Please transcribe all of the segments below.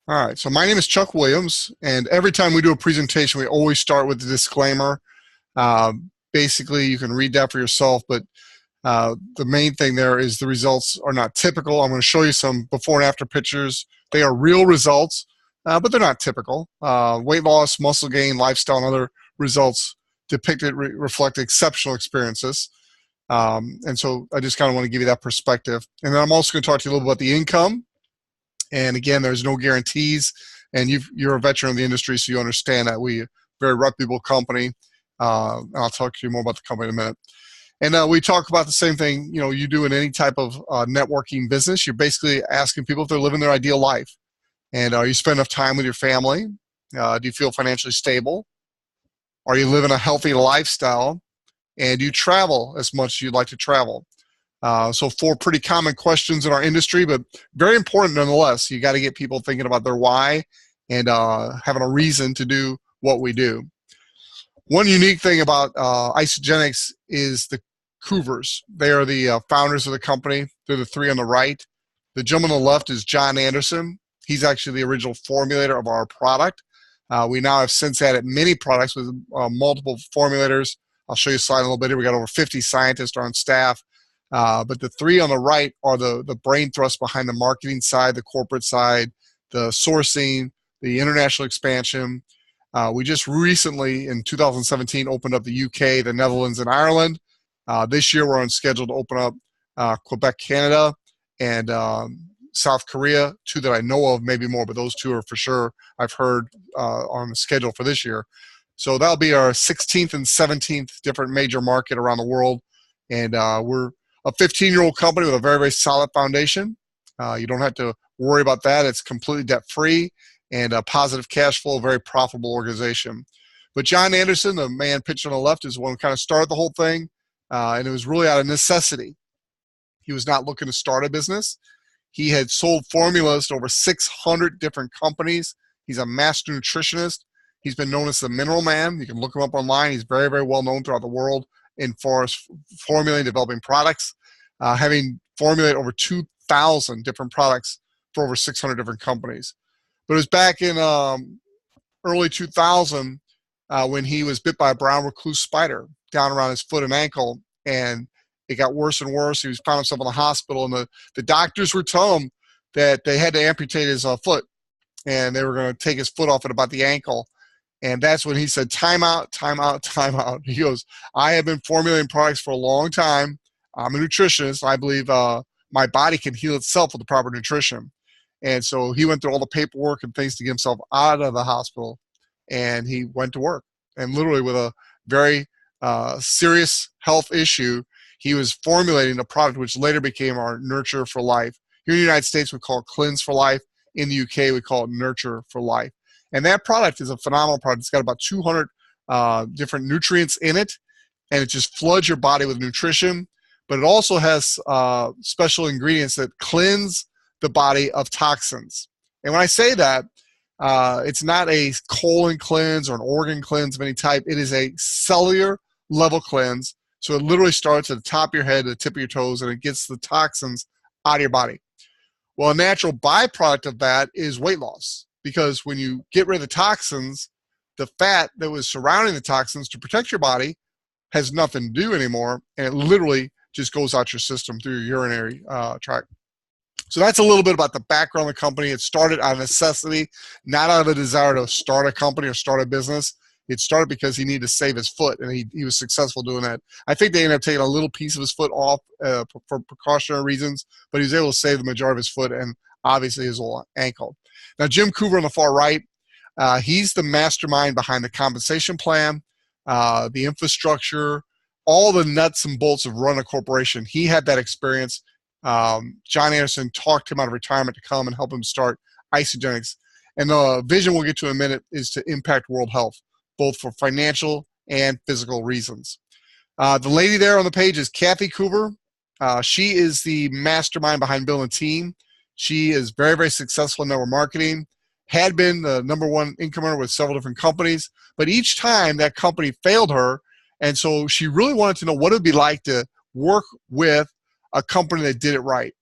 All right, so my name is Chuck Williams, and every time we do a presentation, we always start with the disclaimer. Basically, you can read that for yourself, but the main thing there is the results are not typical. I'm going to show you some before and after pictures. They are real results, but they're not typical. Weight loss, muscle gain, lifestyle, and other results depicted reflect exceptional experiences. And so I just kind of want to give you that perspective. And then I'm also going to talk to you a little bit about the income. And again, there's no guarantees. And you're a veteran of the industry, so you understand that we're a very reputable company. And I'll talk to you more about the company in a minute. And we talk about the same thing, you do in any type of networking business. You're basically asking people if they're living their ideal life. And you spend enough time with your family? Do you feel financially stable? Are you living a healthy lifestyle? And do you travel as much as you'd like to travel? So 4 pretty common questions in our industry, but very important nonetheless. You got to get people thinking about their why and having a reason to do what we do. One unique thing about Isagenix is the Coovers. They are the founders of the company. They're the 3 on the right. The gentleman on the left is John Anderson. He's actually the original formulator of our product. We now have since added many products with multiple formulators. I'll show you a slide in a little bit here. We got over 50 scientists on staff. But the 3 on the right are the brain thrust behind the marketing side, the corporate side, the sourcing, the international expansion. We just recently, in 2017, opened up the UK, the Netherlands, and Ireland. This year, we're on schedule to open up Quebec, Canada, and South Korea, 2 that I know of, maybe more, but those 2 are for sure I've heard on the schedule for this year. So that'll be our 16th and 17th different major market around the world. And we're a 15-year-old company with a very, very solid foundation. You don't have to worry about that. It's completely debt-free and a positive cash flow, very profitable organization. But John Anderson, the man pictured on the left, is the one who kind of started the whole thing, and it was really out of necessity. He was not looking to start a business. He had sold formulas to over 600 different companies. He's a master nutritionist. He's been known as the Mineral Man. You can look him up online. He's very, very well known throughout the world in formulating, developing products, having formulated over 2,000 different products for over 600 different companies. But it was back in early 2000 when he was bit by a brown recluse spider down around his foot and ankle, and it got worse and worse. He found himself in the hospital, and the doctors were telling him that they had to amputate his foot, and they were going to take his foot off at about the ankle. And that's when he said, time out, time out, time out. He goes, I have been formulating products for a long time. I'm a nutritionist. I believe my body can heal itself with the proper nutrition. And so he went through all the paperwork and things to get himself out of the hospital. And he went to work. And literally with a very serious health issue, he was formulating a product which later became our Nurture for Life. Here in the United States, we call it Cleanse for Life. In the UK, we call it Nurture for Life. And that product is a phenomenal product. It's got about 200 different nutrients in it, and it just floods your body with nutrition. But it also has special ingredients that cleanse the body of toxins. And when I say that, it's not a colon cleanse or an organ cleanse of any type. It is a cellular level cleanse. So it literally starts at the top of your head, the tip of your toes, and it gets the toxins out of your body. Well, a natural byproduct of that is weight loss. Because when you get rid of the toxins, the fat that was surrounding the toxins to protect your body has nothing to do anymore, and it literally just goes out your system through your urinary tract. So that's a little bit about the background of the company. It started out of necessity, not out of a desire to start a company or start a business. It started because he needed to save his foot, and he was successful doing that. I think they ended up taking a little piece of his foot off for precautionary reasons, but he was able to save the majority of his foot and obviously his whole ankle. Now, Jim Coover on the far right, he's the mastermind behind the compensation plan, the infrastructure, all the nuts and bolts of running a corporation. He had that experience. John Anderson talked him out of retirement to come and help him start Isagenix. And the vision we'll get to in a minute is to impact world health, both for financial and physical reasons. The lady there on the page is Kathy Coover. She is the mastermind behind building a team. She is very, very successful in network marketing, had been the #1 income earner with several different companies, but each time that company failed her, and so she really wanted to know what it would be like to work with a company that did it right.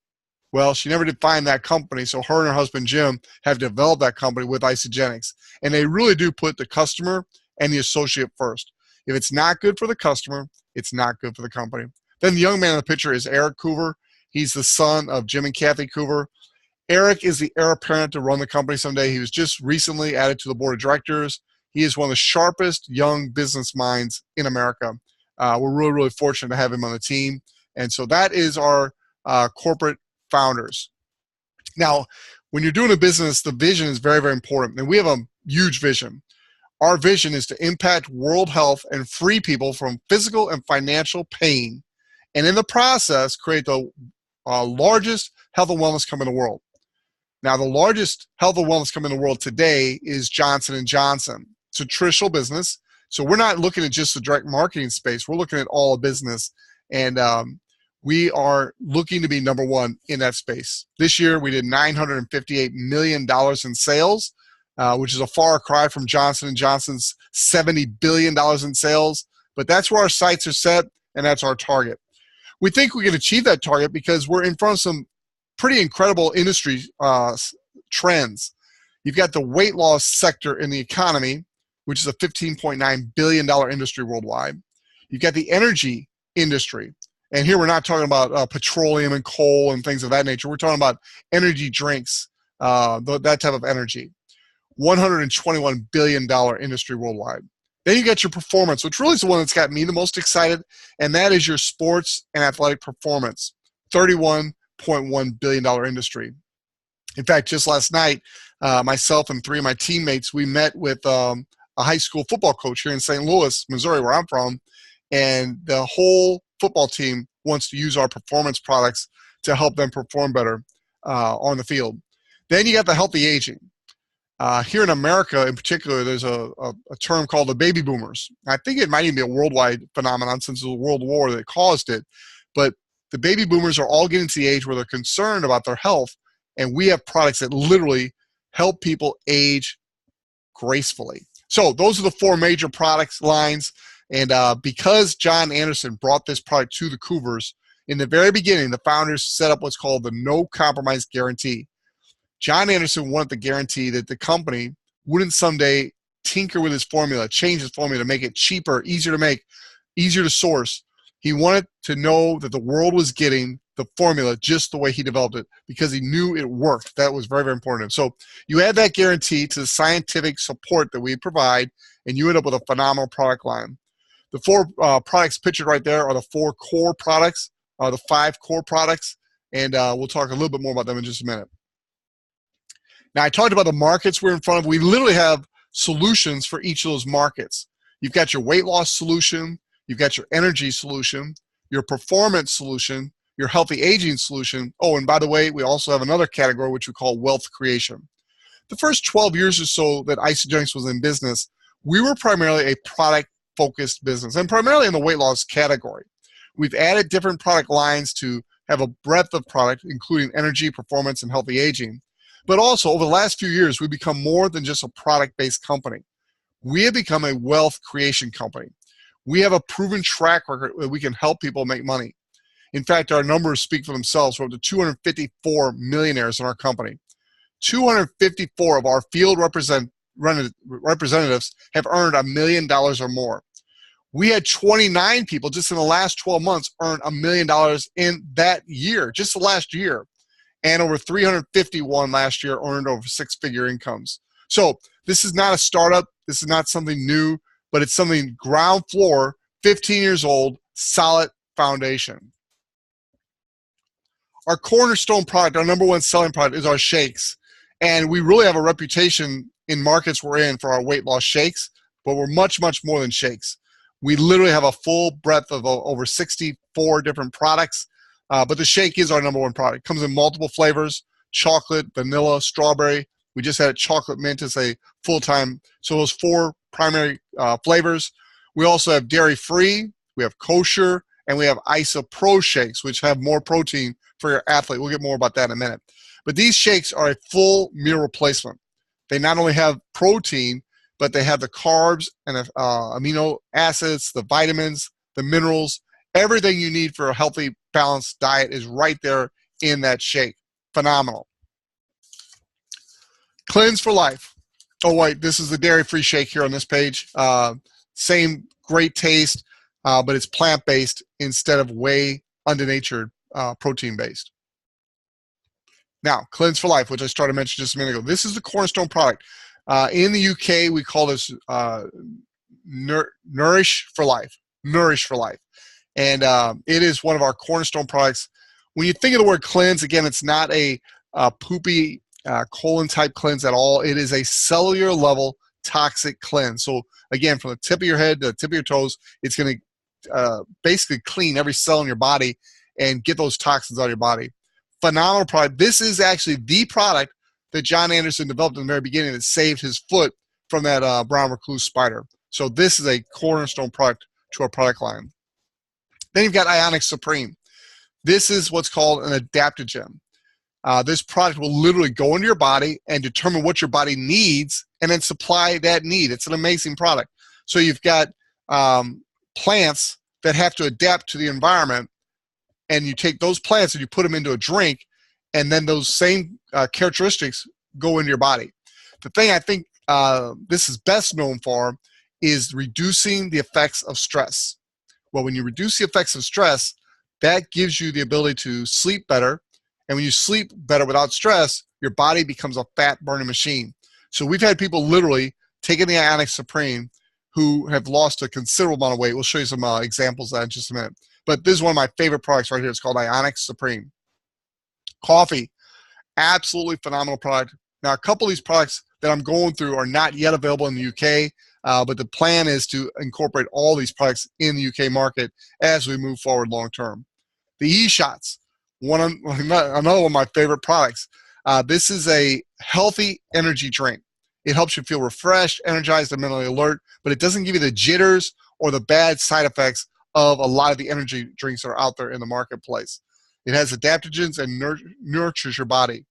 Well, she never did find that company, so her and her husband Jim have developed that company with Isagenix. And they really do put the customer and the associate first. If it's not good for the customer, it's not good for the company. Then the young man in the picture is Eric Coover. He's the son of Jim and Kathy Coover. Eric is the heir apparent to run the company someday. He was just recently added to the board of directors. He is one of the sharpest young business minds in America. We're really, really fortunate to have him on the team. And so that is our corporate founders. Now, when you're doing a business, the vision is very, very important. And we have a huge vision. Our vision is to impact world health and free people from physical and financial pain. And in the process, create the largest health and wellness company in the world. Now, the largest health and wellness company in the world today is Johnson & Johnson. It's a traditional business. So we're not looking at just the direct marketing space. We're looking at all of business. And we are looking to be number one in that space. This year, we did $958 million in sales, which is a far cry from Johnson & Johnson's $70 billion in sales. But that's where our sights are set, and that's our target. We think we can achieve that target because we're in front of some pretty incredible industry trends. You've got the weight loss sector in the economy, which is a $15.9 billion industry worldwide. You've got the energy industry. And here we're not talking about petroleum and coal and things of that nature. We're talking about energy drinks, that type of energy. $121 billion industry worldwide. Then you got your performance, which really is the one that's got me the most excited, and that is your sports and athletic performance. $31.1 billion industry. In fact, just last night, myself and three of my teammates, we met with a high school football coach here in St. Louis, Missouri, where I'm from, and the whole football team wants to use our performance products to help them perform better on the field. Then you got the healthy aging. Here in America, in particular, there's a term called the baby boomers. I think it might even be a worldwide phenomenon since it was a world war that caused it. But the baby boomers are all getting to the age where they're concerned about their health, and we have products that literally help people age gracefully. So those are the four major product lines. And because John Anderson brought this product to the Coovers, in the very beginning, the founders set up what's called the no compromise guarantee. John Anderson wanted the guarantee that the company wouldn't someday tinker with his formula, change his formula to make it cheaper, easier to make, easier to source. He wanted to know that the world was getting the formula just the way he developed it because he knew it worked. That was very, very important. So you add that guarantee to the scientific support that we provide, and you end up with a phenomenal product line. The four products pictured right there are the four core products, the five core products, and we'll talk a little bit more about them in just a minute. Now, I talked about the markets we're in front of. We literally have solutions for each of those markets. You've got your weight loss solution, you've got your energy solution, your performance solution, your healthy aging solution. Oh, and by the way, we also have another category which we call wealth creation. The first 12 years or so that Isagenix was in business, we were primarily a product-focused business, and primarily in the weight loss category. We've added different product lines to have a breadth of product, including energy, performance, and healthy aging. But also, over the last few years, we've become more than just a product-based company. We have become a wealth creation company. We have a proven track record that we can help people make money. In fact, our numbers speak for themselves. We're up to 254 millionaires in our company. 254 of our field representatives have earned $1 million or more. We had 29 people just in the last 12 months earn $1 million in that year, just the last year. And over 351 last year earned over six-figure incomes. So this is not a startup. This is not something new, but it's something ground floor, 15 years old, solid foundation. Our cornerstone product, our number one selling product is our shakes. And we really have a reputation in markets we're in for our weight loss shakes, but we're much, much more than shakes. We literally have a full breadth of over 64 different products. But the shake is our number one product. It comes in multiple flavors: chocolate, vanilla, strawberry. We just had chocolate mint as a full-time. So those four primary flavors. We also have dairy-free, we have kosher, and we have Isa Pro shakes, which have more protein for your athlete. We'll get more about that in a minute. But these shakes are a full meal replacement. They not only have protein, but they have the carbs and amino acids, the vitamins, the minerals. Everything you need for a healthy, balanced diet is right there in that shake. Phenomenal. Cleanse for Life. Oh wait, this is the dairy-free shake here on this page. Same great taste, but it's plant-based instead of whey undenatured protein-based. Now, Cleanse for Life, which I started mentioning just a minute ago. This is the cornerstone product. In the UK, we call this Nourish for Life. Nourish for Life. And it is one of our cornerstone products. When you think of the word cleanse, again, it's not a poopy colon-type cleanse at all. It is a cellular level toxic cleanse. So again, from the tip of your head to the tip of your toes, it's going to basically clean every cell in your body and get those toxins out of your body. Phenomenal product. This is actually the product that John Anderson developed in the very beginning that saved his foot from that brown recluse spider. So this is a cornerstone product to our product line. Then you've got Isagenix Supreme. This is what's called an adaptogen. This product will literally go into your body and determine what your body needs and then supply that need. It's an amazing product. So you've got plants that have to adapt to the environment, and you take those plants and you put them into a drink, and then those same characteristics go into your body. The thing I think this is best known for is reducing the effects of stress. Well, when you reduce the effects of stress, that gives you the ability to sleep better. And when you sleep better without stress, your body becomes a fat-burning machine. So we've had people literally taking the Isagenix Supreme who have lost a considerable amount of weight. We'll show you some examples of that in just a minute. But this is one of my favorite products right here. It's called Isagenix Supreme. Coffee, absolutely phenomenal product. Now, a couple of these products that I'm going through are not yet available in the UK, but the plan is to incorporate all these products in the UK market as we move forward long term. The E-Shots, another one of my favorite products. This is a healthy energy drink. It helps you feel refreshed, energized, and mentally alert, but it doesn't give you the jitters or the bad side effects of a lot of the energy drinks that are out there in the marketplace. It has adaptogens and nurtures your body.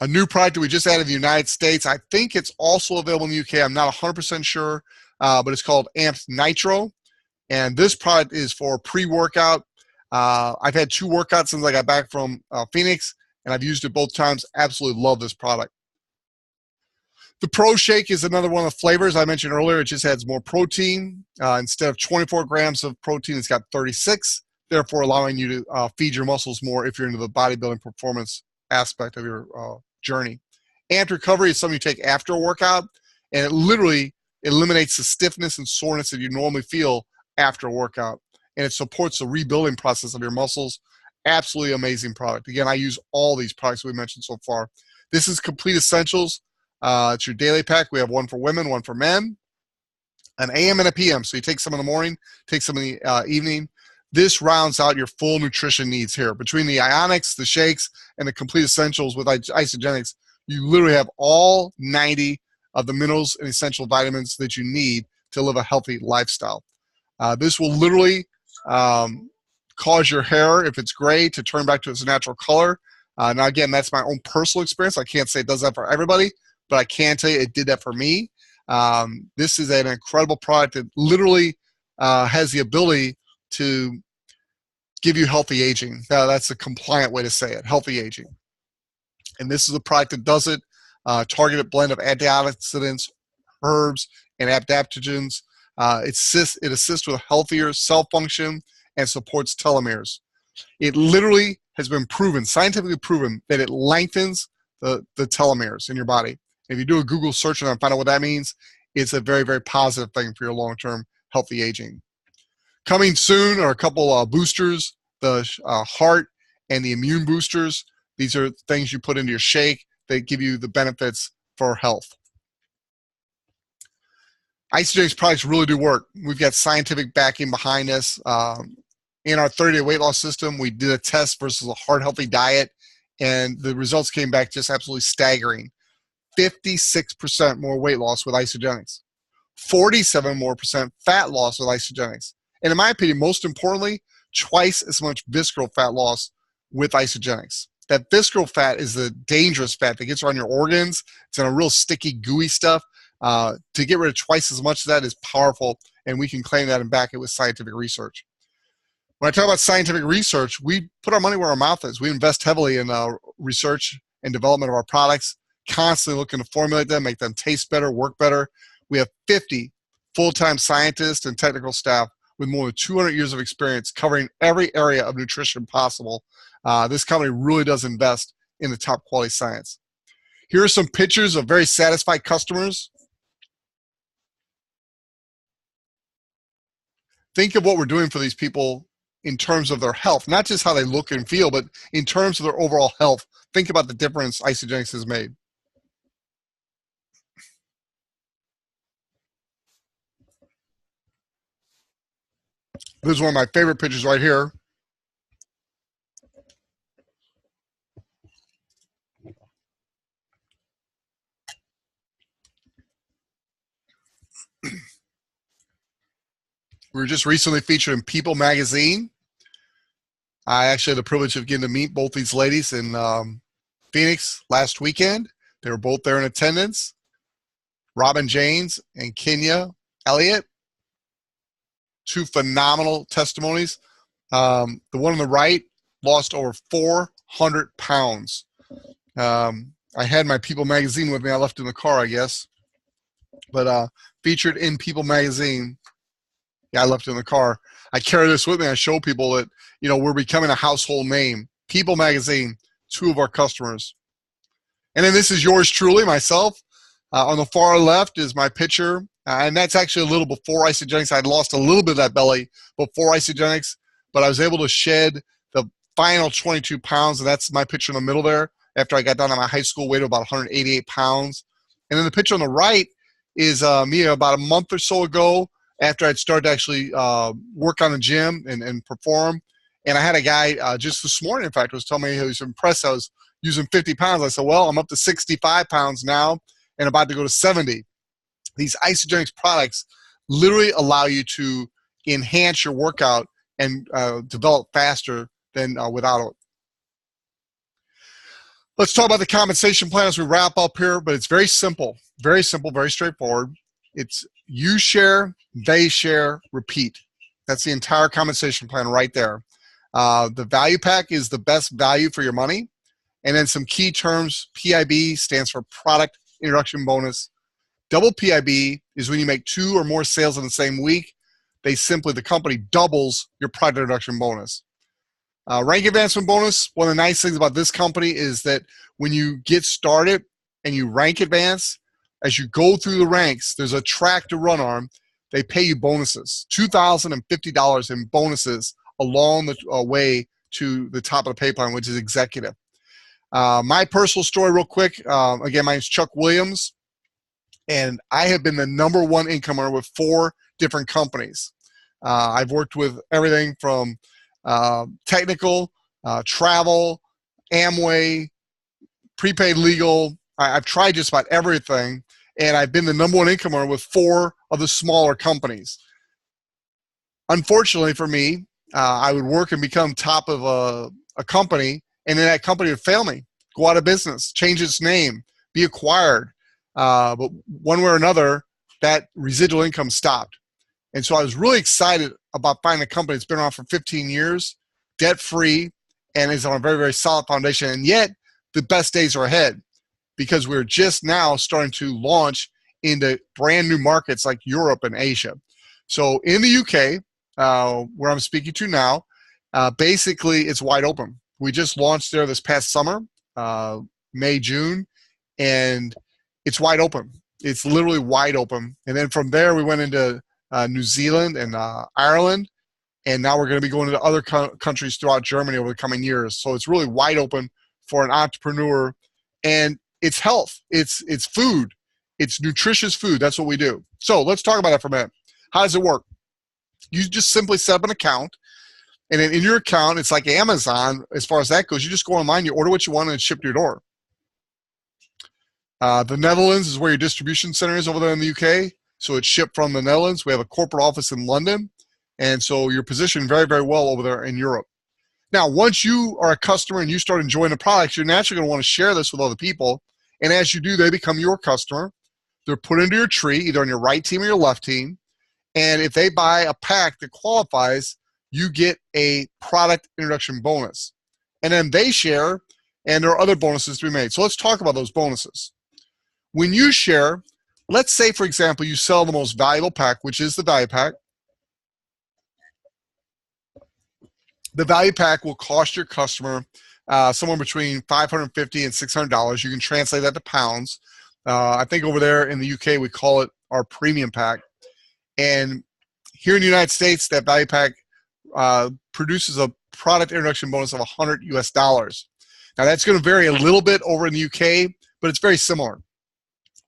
A new product that we just added in the United States, I think it's also available in the UK. I'm not 100% sure, but it's called Amped Nitro. And this product is for pre-workout. I've had 2 workouts since I got back from Phoenix, and I've used it both times. Absolutely love this product. The Pro Shake is another one of the flavors I mentioned earlier. It just adds more protein. Instead of 24 grams of protein, it's got 36, therefore allowing you to feed your muscles more if you're into the bodybuilding performance aspect of your journey. Amped Recovery is something you take after a workout, and it literally eliminates the stiffness and soreness that you normally feel after a workout, and it supports the rebuilding process of your muscles. Absolutely amazing product. Again, I use all these products we mentioned so far. This is Complete Essentials. It's your daily pack. We have one for women, one for men, an AM and a PM. So you take some in the morning, take some in the evening. This rounds out your full nutrition needs here. Between the Isagenix, the shakes, and the Complete Essentials with Isagenix, you literally have all 90 of the minerals and essential vitamins that you need to live a healthy lifestyle. This will literally cause your hair, if it's gray, to turn back to its natural color. Now, again, that's my own personal experience. I can't say it does that for everybody, but I can tell you it did that for me. This is an incredible product that literally has the ability to give you healthy aging. That's a compliant way to say it, healthy aging. And this is a product that does it. Targeted blend of antioxidants, herbs, and adaptogens. It assists with healthier cell function and supports telomeres. It literally has been proven, scientifically proven, that it lengthens the telomeres in your body. If you do a Google search and find out what that means, it's a very, very positive thing for your long-term healthy aging. Coming soon are a couple boosters, the heart and the immune boosters. These are things you put into your shake that give you the benefits for health. Isagenix products really do work. We've got scientific backing behind this. In our 30-day weight loss system, we did a test versus a heart-healthy diet, and the results came back just absolutely staggering. 56% more weight loss with Isagenix. 47% more fat loss with Isagenix. And in my opinion, most importantly, twice as much visceral fat loss with Isagenix. That visceral fat is the dangerous fat that gets around your organs. It's in a real sticky, gooey stuff. To get rid of twice as much of that is powerful, and we can claim that and back it with scientific research. When I talk about scientific research, we put our money where our mouth is. We invest heavily in research and development of our products, constantly looking to formulate them, make them taste better, work better. We have 50 full-time scientists and technical staff with more than 200 years of experience covering every area of nutrition possible. This company really does invest in the top quality science. Here are some pictures of very satisfied customers. Think of what we're doing for these people in terms of their health, not just how they look and feel, but in terms of their overall health. Think about the difference Isagenix has made. This is one of my favorite pictures right here. We were just recently featured in People magazine. I actually had the privilege of getting to meet both these ladies in Phoenix last weekend. They were both there in attendance. Robin James and Kenya Elliott. Two phenomenal testimonies. The one on the right lost over 400 pounds. I had my People magazine with me. I left it in the car, I guess. But featured in People magazine. Yeah, I left it in the car. I carry this with me. I show people that, you know, we're becoming a household name. People magazine, two of our customers. And then this is yours truly, myself. On the far left is my picture. And that's actually a little before Isagenix. I'd lost a little bit of that belly before Isagenix, but I was able to shed the final 22 pounds. And that's my picture in the middle there after I got down to my high school weight of about 188 pounds. And then the picture on the right is me about a month or so ago, after I'd started to actually work on the gym and perform. And I had a guy just this morning, in fact, was telling me he was impressed I was using 50 pounds. I said, well, I'm up to 65 pounds now and about to go to 70. These Isagenix products literally allow you to enhance your workout and develop faster than without it. Let's talk about the compensation plan as we wrap up here, but it's very simple, very straightforward. It's you share, they share, repeat. That's the entire compensation plan right there. The value pack is the best value for your money. And then some key terms. PIB stands for product introduction bonus. Double PIB is when you make 2 or more sales in the same week. The company doubles your product introduction bonus. Rank advancement bonus, one of the nice things about this company is that when you get started and you rank advance, as you go through the ranks, there's a track to run on. They pay you bonuses, $2,050 in bonuses along the way to the top of the pay plan, which is executive. My personal story real quick. Again, my name is Chuck Williams, and I have been the #1 income earner with 4 different companies. I've worked with everything from technical, travel, Amway, prepaid legal. I've tried just about everything, and I've been the #1 income earner with 4 of the smaller companies. Unfortunately for me, I would work and become top of a company, and then that company would fail me, go out of business, change its name, be acquired. But one way or another, that residual income stopped. And so I was really excited about finding a company that's been around for 15 years, debt-free, and is on a very solid foundation. And yet, the best days are ahead because we're just now starting to launch into brand new markets like Europe and Asia. So in the UK, where I'm speaking to now, basically it's wide open. We just launched there this past summer, May, June, and it's wide open. It's literally wide open. And then from there, we went into New Zealand and Ireland, and now we're going to be going into other countries throughout Germany over the coming years. So it's really wide open for an entrepreneur, and it's health, it's food, it's nutritious food. That's what we do. So let's talk about that for a minute. How does it work? You just simply set up an account, and then in your account, it's like Amazon as far as that goes. You just go online, you order what you want, and it's shipped to your door. The Netherlands is where your distribution center is over there in the UK. So it's shipped from the Netherlands. We have a corporate office in London. And so you're positioned very well over there in Europe. Now, once you are a customer and you start enjoying the products, you're naturally going to want to share this with other people. And as you do, they become your customer. They're put into your tree, either on your right team or your left team. And if they buy a pack that qualifies, you get a product introduction bonus. And then they share, and there are other bonuses to be made. So let's talk about those bonuses. When you share, let's say, for example, you sell the most valuable pack, which is the value pack. The value pack will cost your customer somewhere between $550 and $600. You can translate that to pounds. I think over there in the UK, we call it our premium pack. And here in the United States, that value pack produces a product introduction bonus of $100 US. Now, that's going to vary a little bit over in the UK, but it's very similar.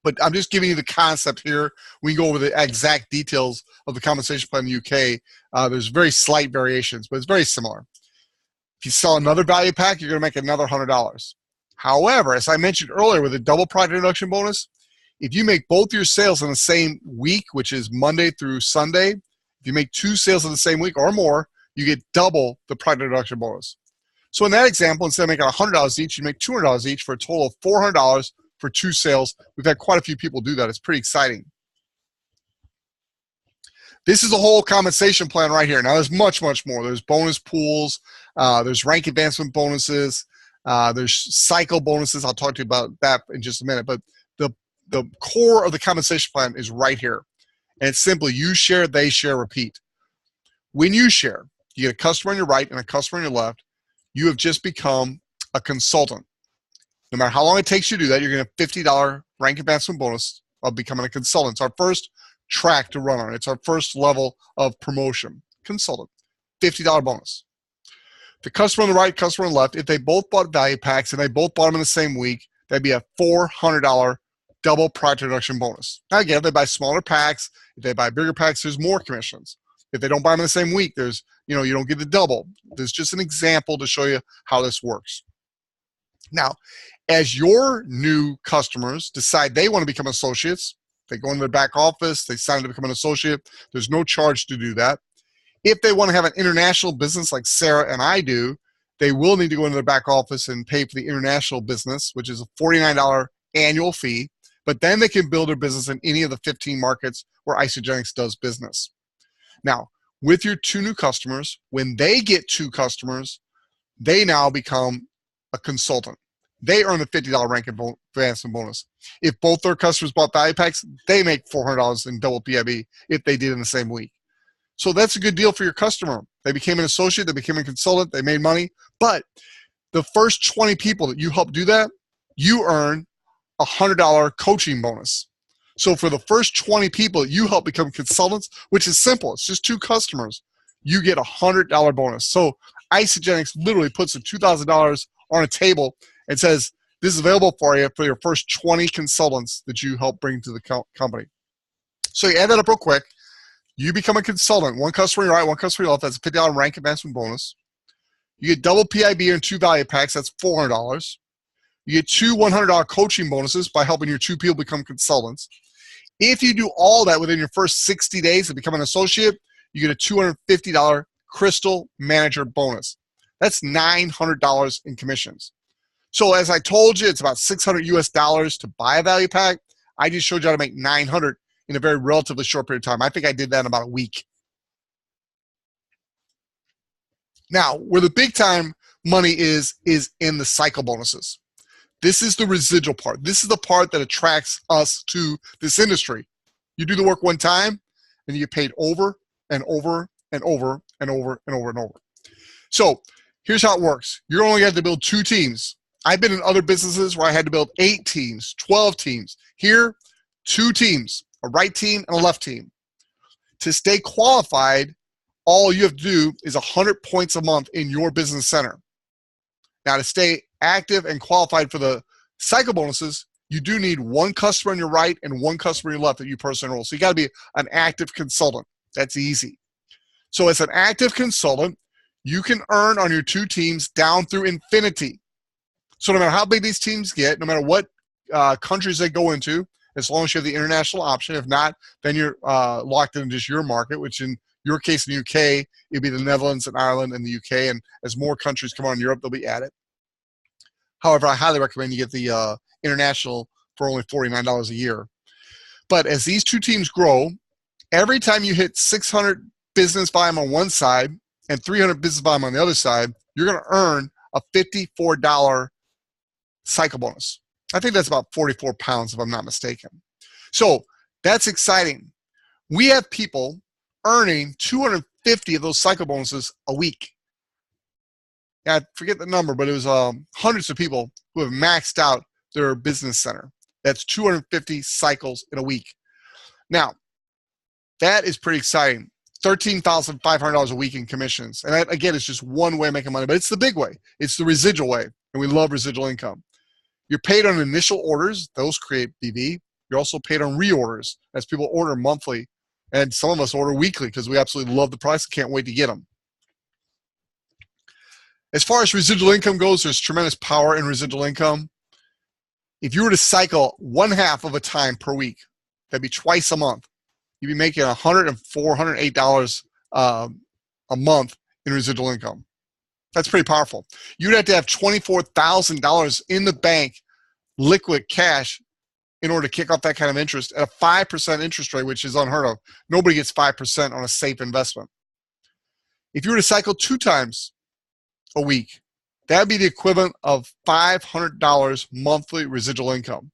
But I'm just giving you the concept here. We can go over the exact details of the compensation plan in the UK. There's very slight variations, but it's very similar. If you sell another value pack, you're going to make another $100. However, as I mentioned earlier with the double product introduction bonus, if you make both your sales in the same week, which is Monday through Sunday, if you make 2 sales in the same week or more, you get double the product introduction bonus. So in that example, instead of making $100 each, you make $200 each for a total of $400 for 2 sales. We've had quite a few people do that. It's pretty exciting. This is a whole compensation plan right here. Now, there's much, much more. There's bonus pools. There's rank advancement bonuses. There's cycle bonuses. I'll talk to you about that in just a minute. But the core of the compensation plan is right here. And it's simply you share, they share, repeat. When you share, you get a customer on your right and a customer on your left. You have just become a consultant. No matter how long it takes you to do that, you're going to have $50 rank advancement bonus of becoming a consultant. It's our first track to run on. It's our first level of promotion. Consultant. $50 bonus. The customer on the right, customer on the left, if they both bought value packs and they both bought them in the same week, that'd be a $400 double product introduction bonus. Now again, if they buy smaller packs, if they buy bigger packs, there's more commissions. If they don't buy them in the same week, there's, you don't get the double. There's just an example to show you how this works. Now, as your new customers decide they want to become associates, they go into their back office, they sign to become an associate, there's no charge to do that. If they want to have an international business like Sarah and I do, they will need to go into their back office and pay for the international business, which is a $49 annual fee, but then they can build their business in any of the 15 markets where Isagenix does business. Now, with your 2 new customers, when they get 2 customers, they now become a consultant. They earn the $50 rank advancement bonus. If both their customers bought value packs, they make $400 in double PIB if they did in the same week. So that's a good deal for your customer. They became an associate, they became a consultant, they made money. But the first 20 people that you help do that, you earn a $100 coaching bonus. So for the first 20 people that you help become consultants, which is simple, it's just 2 customers, you get a $100 bonus. So Isagenix literally puts the $2,000 on a table and says, this is available for you for your first 20 consultants that you help bring to the company. So you add that up real quick. You become a consultant. 1 customer on your right, 1 customer on your left. That's a $50 rank advancement bonus. You get double PIB and 2 value packs. That's $400. You get 2 $100 coaching bonuses by helping your 2 people become consultants. If you do all that within your first 60 days of becoming an associate, you get a $250 Crystal Manager bonus. That's $900 in commissions. So as I told you, it's about $600 US to buy a value pack. I just showed you how to make $900 in a very relatively short period of time. I think I did that in about a week. Now, where the big time money is in the cycle bonuses. This is the residual part. This is the part that attracts us to this industry. You do the work one time, and you get paid over and over and over and over and over and over. So here's how it works. You're only going to build 2 teams. I've been in other businesses where I had to build 8 teams, 12 teams. Here, 2 teams, a right team and a left team. To stay qualified, all you have to do is 100 points a month in your business center. Now, to stay active and qualified for the cycle bonuses, you do need 1 customer on your right and 1 customer on your left that you personally enroll. So you got to be an active consultant. That's easy. So as an active consultant, you can earn on your 2 teams down through infinity. So no matter how big these teams get, no matter what countries they go into, as long as you have the international option. If not, then you're locked in just your market, which in your case in the UK, it'd be the Netherlands and Ireland and the UK. And as more countries come on in Europe, they'll be added. However, I highly recommend you get the international for only $49 a year. But as these 2 teams grow, every time you hit 600 business volume on one side and 300 business volume on the other side, you're going to earn a $54 cycle bonus. I think that's about 44 pounds if I'm not mistaken. So that's exciting. We have people earning 250 of those cycle bonuses a week. Yeah, I forget the number, but it was hundreds of people who have maxed out their business center. That's 250 cycles in a week. Now, that is pretty exciting. $13,500 a week in commissions. And that, again, it's just one way of making money, but it's the big way. It's the residual way, and we love residual income. You're paid on initial orders. Those create BV. You're also paid on reorders as people order monthly, and some of us order weekly because we absolutely love the price and can't wait to get them. As far as residual income goes, there's tremendous power in residual income. If you were to cycle 1/2 of a time per week, that'd be twice a month, you'd be making $104, $108 a month in residual income. That's pretty powerful. You'd have to have $24,000 in the bank, liquid cash, in order to kick off that kind of interest at a 5% interest rate, which is unheard of. Nobody gets 5% on a safe investment. If you were to cycle 2 times a week, that'd be the equivalent of $500 monthly residual income.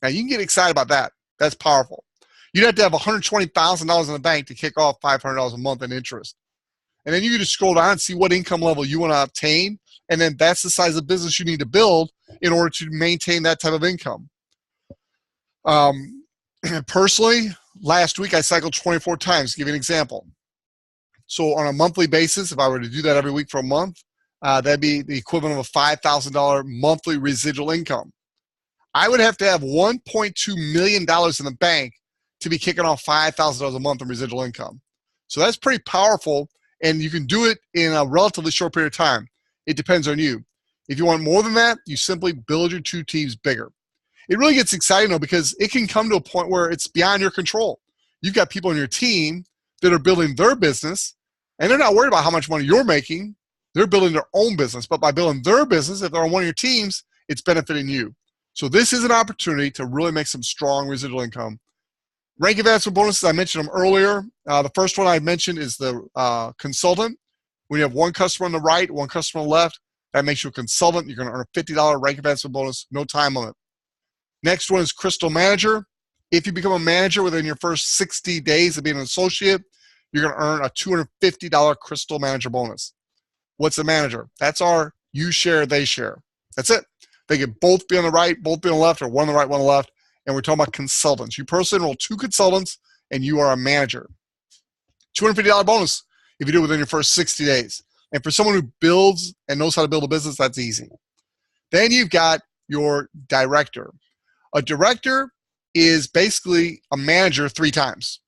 Now, you can get excited about that. That's powerful. You'd have to have $120,000 in the bank to kick off $500 a month in interest. And then you can just scroll down and see what income level you want to obtain, and then that's the size of business you need to build in order to maintain that type of income. Personally, last week I cycled 24 times, to give you an example. So on a monthly basis, if I were to do that every week for a month, that'd be the equivalent of a $5,000 monthly residual income. I would have to have $1.2 million in the bank to be kicking off $5,000 a month in residual income. So that's pretty powerful, and you can do it in a relatively short period of time. It depends on you. If you want more than that, you simply build your 2 teams bigger. It really gets exciting, though, because it can come to a point where it's beyond your control. You've got people on your team that are building their business, and they're not worried about how much money you're making. They're building their own business. But by building their business, if they're on one of your teams, it's benefiting you. So this is an opportunity to really make some strong residual income. Rank advancement bonuses, I mentioned them earlier. The first one I mentioned is the consultant. When you have one customer on the right, one customer on the left, that makes you a consultant. You're going to earn a $50 rank advancement bonus, no time limit. Next one is Crystal Manager. If you become a manager within your first 60 days of being an associate, you're going to earn a $250 Crystal Manager bonus. What's a manager? That's our you share, they share. That's it. They can both be on the right, both be on the left, or one on the right, one on the left. And we're talking about consultants. You personally enroll 2 consultants, and you are a manager. $250 bonus if you do it within your first 60 days. And for someone who builds and knows how to build a business, that's easy. Then you've got your director. A director is basically a manager 3 times.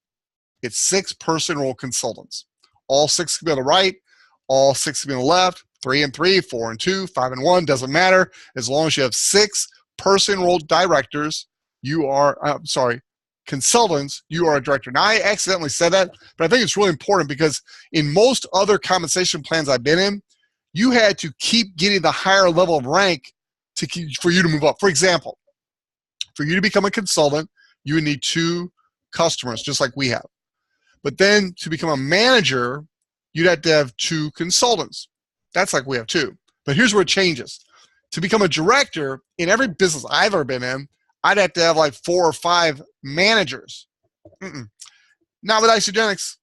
It's 6 person role consultants. All 6 can be on the right, all 6 can be on the left, 3 and 3, 4 and 2, 5 and 1, doesn't matter. As long as you have 6 person role directors, you are, consultants, you are a director. Now, I accidentally said that, but I think it's really important because in most other compensation plans I've been in, you had to keep getting the higher level of rank for you to move up. For example, for you to become a consultant, you would need 2 customers, just like we have. But then to become a manager, you'd have to have 2 consultants. That's like we have 2. But here's where it changes. To become a director, in every business I've ever been in, I'd have to have like 4 or 5 managers. Not with Isagenix.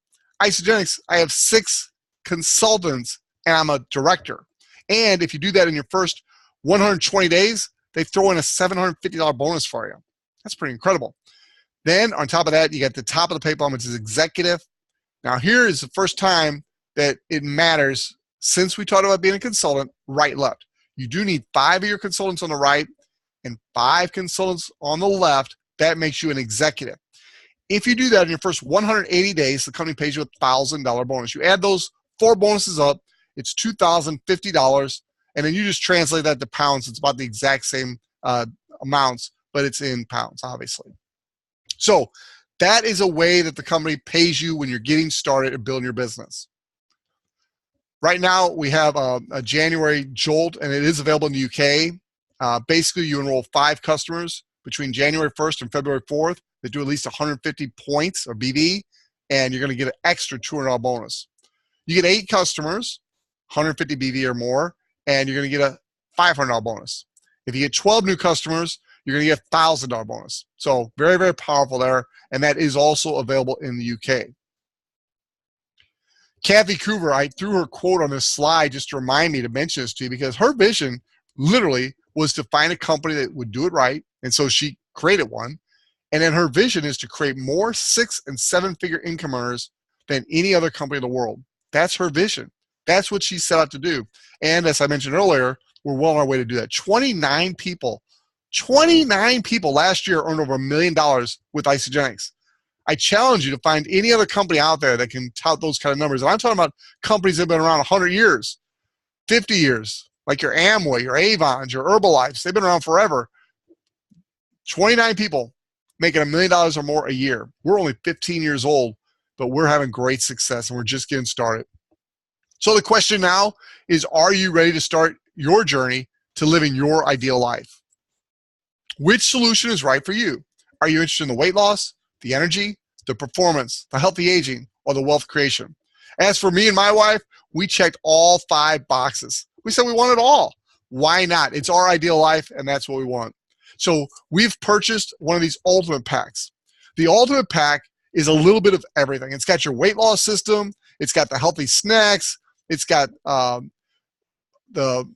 Isagenix, I have 6 consultants, and I'm a director. And if you do that in your first 120 days, they throw in a $750 bonus for you. That's pretty incredible. Then on top of that, you get the top of the pay plan, which is executive. Now here is the first time that it matters since we talked about being a consultant, right, left. You do need 5 of your consultants on the right and 5 consultants on the left. That makes you an executive. If you do that in your first 180 days, the company pays you a $1,000 bonus. You add those 4 bonuses up, it's $2,050, and then you just translate that to pounds. It's about the exact same amounts, but it's in pounds, obviously. So that is a way that the company pays you when you're getting started and building your business. Right now, we have a January Jolt, and it is available in the UK. Basically, you enroll 5 customers between January 1st and February 4th that do at least 150 points or BV, and you're going to get an extra $200 bonus. You get 8 customers, 150 BV or more, and you're going to get a $500 bonus. If you get 12 new customers, you're going to get a $1,000 bonus. So very, very powerful there, and that is also available in the UK. Kathy Coover, I threw her quote on this slide just to remind me to mention this to you, because her vision literally was to find a company that would do it right, and so she created one. And then her vision is to create more 6- and 7-figure income earners than any other company in the world. That's her vision. That's what she set out to do. And as I mentioned earlier, we're well on our way to do that. 29 people last year earned over $1 million with Isagenix. I challenge you to find any other company out there that can tout those kind of numbers. And I'm talking about companies that have been around 100 years, 50 years, like your Amway, your Avons, your Herbalifes. They've been around forever. 29 people making $1 million or more a year. We're only 15 years old, but we're having great success, and we're just getting started. So the question now is, are you ready to start your journey to living your ideal life? Which solution is right for you? Are you interested in the weight loss, the energy, the performance, the healthy aging, or the wealth creation? As for me and my wife, we checked all 5 boxes. We said we want it all. Why not? It's our ideal life, and that's what we want. So we've purchased one of these ultimate packs. The ultimate pack is a little bit of everything. It's got your weight loss system. It's got the healthy snacks. It's got the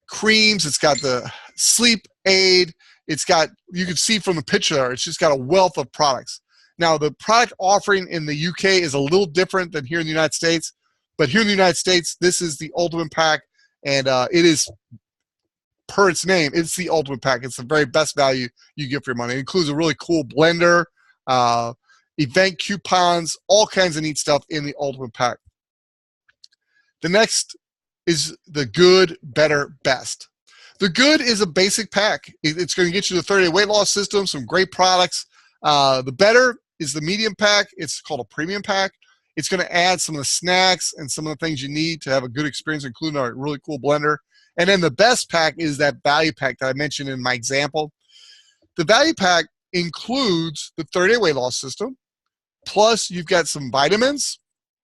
creams. It's got the sleep aid. It's got, you can see from the picture there, it's just got a wealth of products. Now, the product offering in the UK is a little different than here in the United States. But here in the United States, this is the ultimate pack. And it is, per its name, it's the ultimate pack. It's the very best value you get for your money. It includes a really cool blender, event coupons, all kinds of neat stuff in the ultimate pack. The next is the good, better, best. The good is a basic pack. It's going to get you the 30-day weight loss system, some great products. The better is the medium pack. It's called a premium pack. It's going to add some of the snacks and some of the things you need to have a good experience, including our really cool blender. And then the best pack is that value pack that I mentioned in my example. The value pack includes the 30-day weight loss system, plus you've got some vitamins,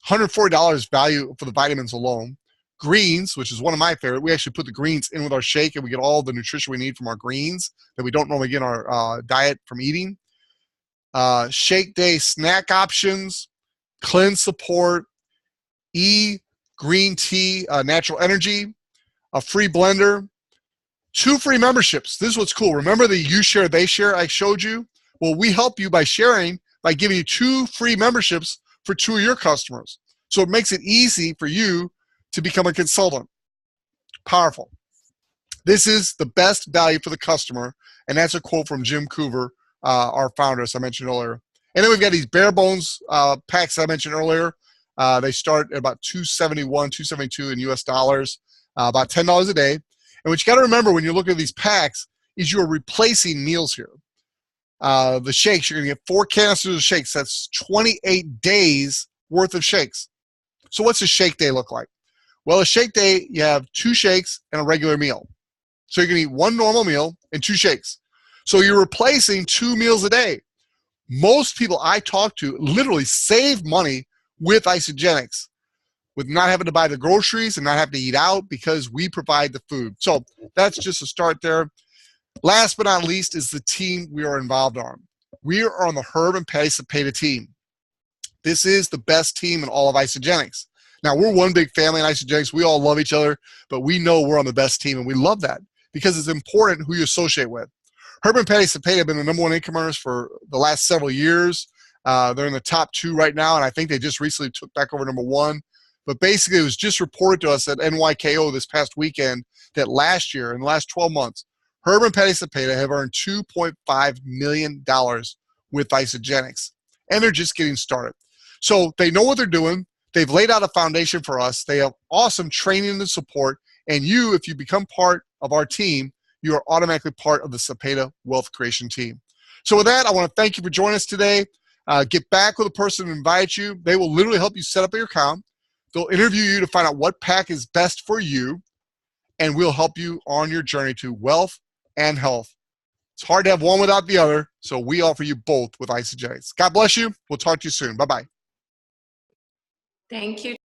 $140 value for the vitamins alone. Greens, which is one of my favorite. We actually put the greens in with our shake, and we get all the nutrition we need from our greens that we don't normally get in our diet from eating. Shake day snack options, cleanse support, green tea, natural energy, a free blender, 2 free memberships. This is what's cool. Remember the you share, they share I showed you? Well, we help you by sharing, by giving you 2 free memberships for 2 of your customers. So it makes it easy for you to become a consultant. Powerful. This is the best value for the customer, and that's a quote from Jim Coover, our founder, as I mentioned earlier. And then we've got these bare bones packs I mentioned earlier. They start at about $271, $272 in US dollars, about $10 a day. And what you got to remember when you're looking at these packs is you're replacing meals here. The shakes, you're going to get 4 canisters of shakes. That's 28 days worth of shakes. So what's a shake day look like? Well, a shake day, you have 2 shakes and a regular meal. So you're going to eat 1 normal meal and 2 shakes. So you're replacing 2 meals a day. Most people I talk to literally save money with Isagenix, with not having to buy the groceries and not having to eat out because we provide the food. So that's just a start there. Last but not least is the team we are involved on. We are on the Herb and Patty Cepeda team. This is the best team in all of Isagenix. Now, we're one big family in Isagenix. We all love each other, but we know we're on the best team, and we love that because it's important who you associate with. Herb and Patty Cepeda have been the #1 income earners for the last several years. They're in the top 2 right now, and I think they just recently took back over #1. But basically, it was just reported to us at NYKO this past weekend that last year, in the last 12 months, Herb and Patty Cepeda have earned $2.5 million with Isagenix, and they're just getting started. So they know what they're doing. They've laid out a foundation for us. They have awesome training and support. And you, if you become part of our team, you are automatically part of the Cepeda Wealth Creation team. So with that, I want to thank you for joining us today. Get back with the person who invites you. They will literally help you set up your account. They'll interview you to find out what pack is best for you, and we'll help you on your journey to wealth and health. It's hard to have one without the other, so we offer you both with Isagenix. God bless you. We'll talk to you soon. Bye-bye. Thank you,